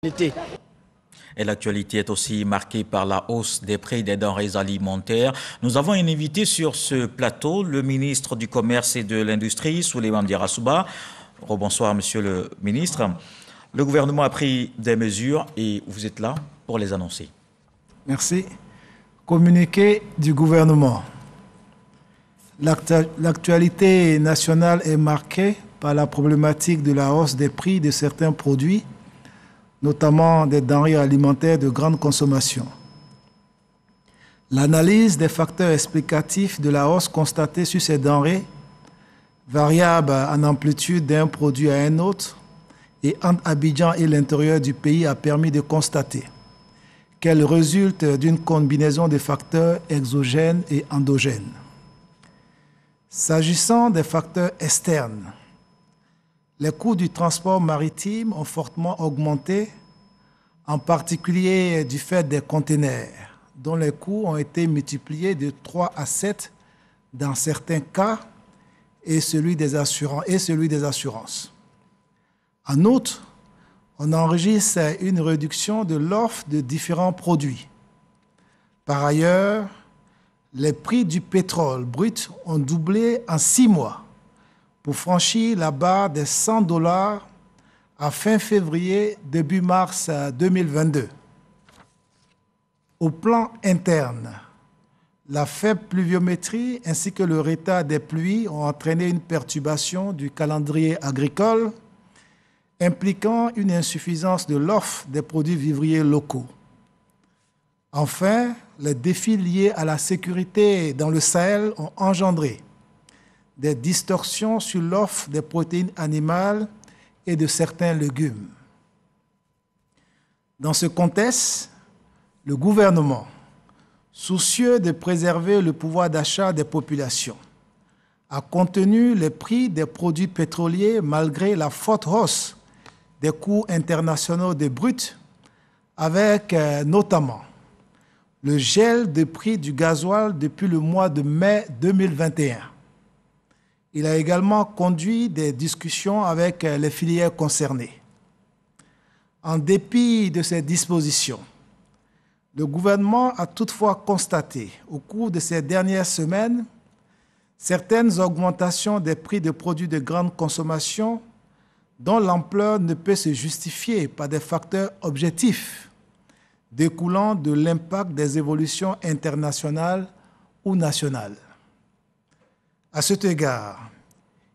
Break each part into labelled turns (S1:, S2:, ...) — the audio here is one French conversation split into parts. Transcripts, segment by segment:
S1: L'été.
S2: Et l'actualité est aussi marquée par la hausse des prix des denrées alimentaires. Nous avons un invité sur ce plateau, le ministre du Commerce et de l'Industrie, Souleymane Diarra-Souba. Bonsoir, monsieur le ministre. Le gouvernement a pris des mesures et vous êtes là pour les annoncer.
S3: Merci. Communiqué du gouvernement. L'actualité nationale est marquée par la problématique de la hausse des prix de certains produits, notamment des denrées alimentaires de grande consommation. L'analyse des facteurs explicatifs de la hausse constatée sur ces denrées, variable en amplitude d'un produit à un autre, et entre Abidjan et l'intérieur du pays a permis de constater qu'elle résulte d'une combinaison de facteurs exogènes et endogènes. S'agissant des facteurs externes, les coûts du transport maritime ont fortement augmenté, en particulier du fait des conteneurs, dont les coûts ont été multipliés de 3 à 7 dans certains cas, et celui des assurances. En outre, on enregistre une réduction de l'offre de différents produits. Par ailleurs, les prix du pétrole brut ont doublé en 6 mois pour franchir la barre des $100 à fin février, début mars 2022. Au plan interne, la faible pluviométrie ainsi que le retard des pluies ont entraîné une perturbation du calendrier agricole, impliquant une insuffisance de l'offre des produits vivriers locaux. Enfin, les défis liés à la sécurité dans le Sahel ont engendré des distorsions sur l'offre des protéines animales et de certains légumes. Dans ce contexte, le gouvernement, soucieux de préserver le pouvoir d'achat des populations, a contenu les prix des produits pétroliers malgré la forte hausse des coûts internationaux des bruts, avec notamment le gel des prix du gasoil depuis le mois de mai 2021. Il a également conduit des discussions avec les filières concernées. En dépit de ces dispositions, le gouvernement a toutefois constaté au cours de ces dernières semaines certaines augmentations des prix de produits de grande consommation dont l'ampleur ne peut se justifier par des facteurs objectifs découlant de l'impact des évolutions internationales ou nationales. À cet égard,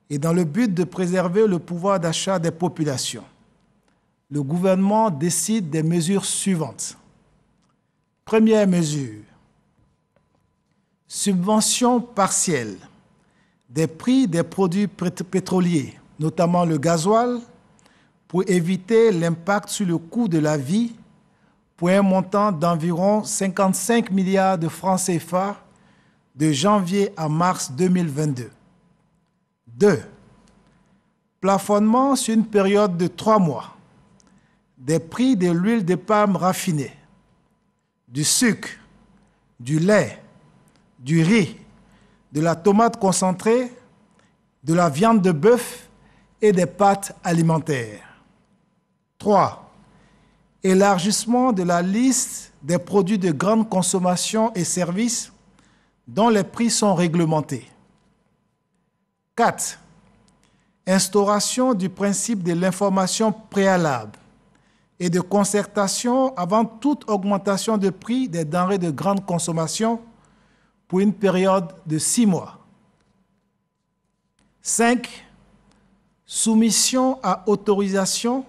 S3: et dans le but de préserver le pouvoir d'achat des populations, le gouvernement décide des mesures suivantes. Première mesure, subvention partielle des prix des produits pétroliers, notamment le gasoil, pour éviter l'impact sur le coût de la vie pour un montant d'environ 55 milliards de francs CFA de janvier à mars 2022. 2. Plafonnement sur une période de 3 mois des prix de l'huile de palme raffinée, du sucre, du lait, du riz, de la tomate concentrée, de la viande de bœuf et des pâtes alimentaires. 3. Élargissement de la liste des produits de grande consommation et services dont les prix sont réglementés. 4. Instauration du principe de l'information préalable et de concertation avant toute augmentation de prix des denrées de grande consommation pour une période de 6 mois. 5. Soumission à autorisation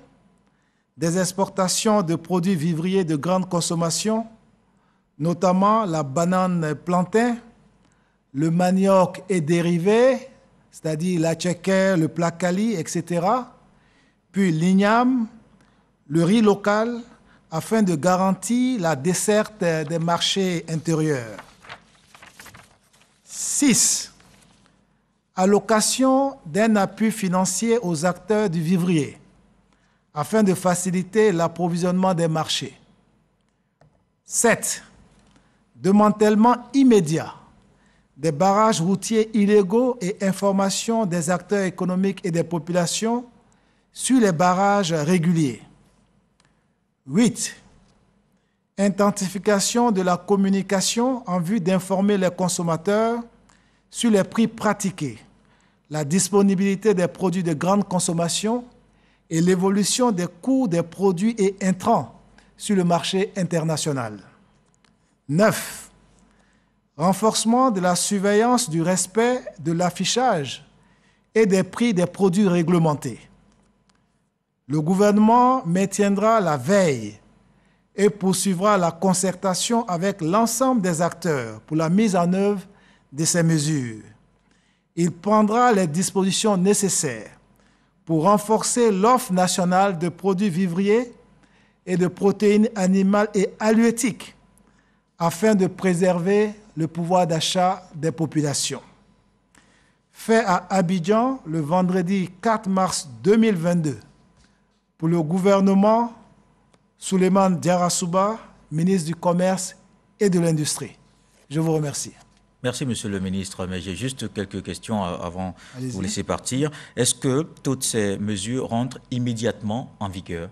S3: des exportations de produits vivriers de grande consommation, notamment la banane plantain, le manioc et dérivés, c'est-à-dire la tchéké, le placali, etc., puis l'igname, le riz local, afin de garantir la desserte des marchés intérieurs. 6. Allocation d'un appui financier aux acteurs du vivrier, afin de faciliter l'approvisionnement des marchés. 7. Démantèlement immédiat des barrages routiers illégaux et information des acteurs économiques et des populations sur les barrages réguliers. 8. Intensification de la communication en vue d'informer les consommateurs sur les prix pratiqués, la disponibilité des produits de grande consommation et l'évolution des coûts des produits et intrants sur le marché international. 9. Renforcement de la surveillance du respect de l'affichage et des prix des produits réglementés. Le gouvernement maintiendra la veille et poursuivra la concertation avec l'ensemble des acteurs pour la mise en œuvre de ces mesures. Il prendra les dispositions nécessaires pour renforcer l'offre nationale de produits vivriers et de protéines animales et halieutiques afin de préserver le pouvoir d'achat des populations. Fait à Abidjan le vendredi 4 mars 2022 pour le gouvernement Souleymane Diarra-Souba, ministre du Commerce et de l'Industrie. Je vous remercie.
S2: Merci, Monsieur le ministre. Mais j'ai juste quelques questions avant de vous laisser partir. Est-ce que toutes ces mesures rentrent immédiatement en vigueur?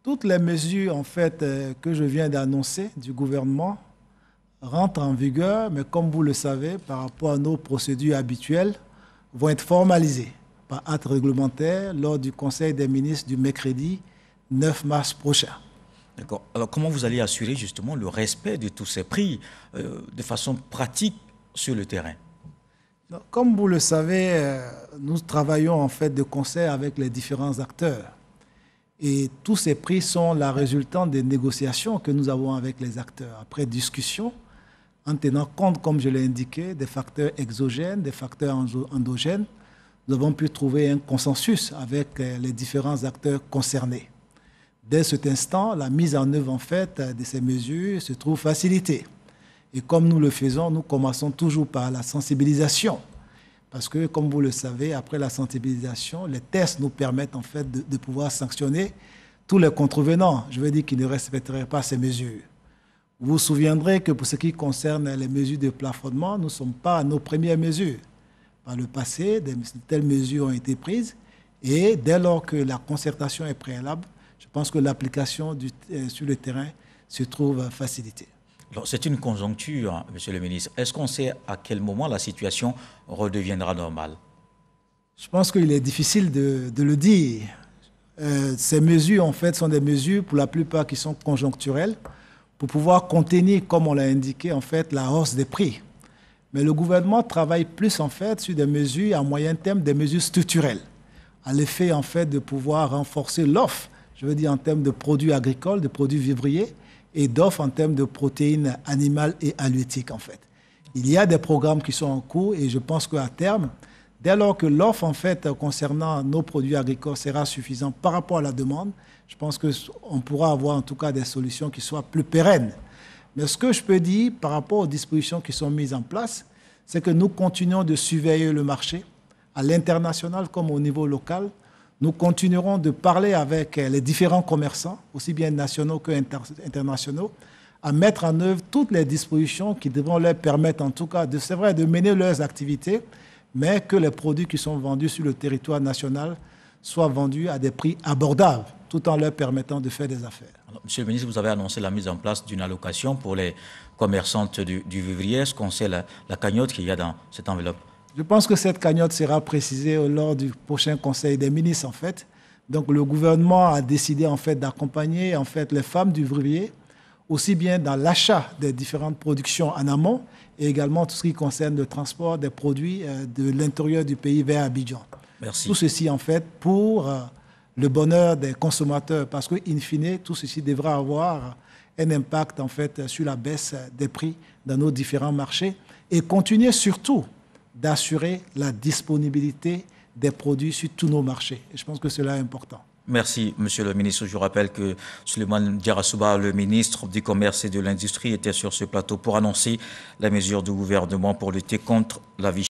S3: Toutes les mesures, en fait, que je viens d'annoncer du gouvernement rentrent en vigueur, mais comme vous le savez, par rapport à nos procédures habituelles, vont être formalisées par acte réglementaire lors du Conseil des ministres du mercredi 9 mars prochain.
S2: D'accord. Alors, comment vous allez assurer justement le respect de tous ces prix de façon pratique sur le terrain?
S3: Comme vous le savez, nous travaillons en fait de concert avec les différents acteurs. Et tous ces prix sont la résultante des négociations que nous avons avec les acteurs. Après discussion, en tenant compte, comme je l'ai indiqué, des facteurs exogènes, des facteurs endogènes, nous avons pu trouver un consensus avec les différents acteurs concernés. Dès cet instant, la mise en œuvre en fait de ces mesures se trouve facilitée. Et comme nous le faisons, nous commençons toujours par la sensibilisation. Parce que, comme vous le savez, après la sensibilisation, les tests nous permettent en fait de pouvoir sanctionner tous les contrevenants, je veux dire, qui ne respecteraient pas ces mesures. Vous vous souviendrez que pour ce qui concerne les mesures de plafonnement, nous ne sommes pas à nos premières mesures. Par le passé, de telles mesures ont été prises et dès lors que la concertation est préalable, je pense que l'application sur le terrain se trouve facilitée.
S2: C'est une conjoncture, Monsieur le ministre. Est-ce qu'on sait à quel moment la situation redeviendra normale?
S3: Je pense qu'il est difficile de le dire. Ces mesures, en fait, sont des mesures, pour la plupart, qui sont conjoncturelles, pour pouvoir contenir, comme on l'a indiqué, en fait, la hausse des prix. Mais le gouvernement travaille plus, en fait, sur des mesures à moyen terme, des mesures structurelles, à l'effet, en fait, de pouvoir renforcer l'offre, je veux dire en termes de produits agricoles, de produits vivriers, et d'offres en termes de protéines animales et halieutiques, en fait. Il y a des programmes qui sont en cours et je pense qu'à terme, dès lors que l'offre, en fait, concernant nos produits agricoles sera suffisante par rapport à la demande, je pense qu'on pourra avoir en tout cas des solutions qui soient plus pérennes. Mais ce que je peux dire par rapport aux dispositions qui sont mises en place, c'est que nous continuons de surveiller le marché à l'international comme au niveau local. Nous continuerons de parler avec les différents commerçants, aussi bien nationaux qu'internationaux, à mettre en œuvre toutes les dispositions qui devront leur permettre, en tout cas, c'est vrai, de mener leurs activités, mais que les produits qui sont vendus sur le territoire national soient vendus à des prix abordables, tout en leur permettant de faire des affaires.
S2: Alors, Monsieur le ministre, vous avez annoncé la mise en place d'une allocation pour les commerçantes du vivrier. Est-ce qu'on sait la cagnotte qu'il y a dans cette enveloppe?
S3: Je pense que cette cagnotte sera précisée lors du prochain Conseil des ministres, en fait. Donc, le gouvernement a décidé, en fait, d'accompagner, en fait, les femmes du vivrier, aussi bien dans l'achat des différentes productions en amont et également tout ce qui concerne le transport des produits de l'intérieur du pays vers Abidjan.
S2: Merci.
S3: Tout ceci, en fait, pour le bonheur des consommateurs, parce que, in fine, tout ceci devra avoir un impact, en fait, sur la baisse des prix dans nos différents marchés et continuer surtout d'assurer la disponibilité des produits sur tous nos marchés. Et je pense que cela est important.
S2: Merci, Monsieur le ministre. Je rappelle que Souleymane Diarra-Souba, le ministre du Commerce et de l'Industrie, était sur ce plateau pour annoncer la mesure du gouvernement pour lutter contre la vie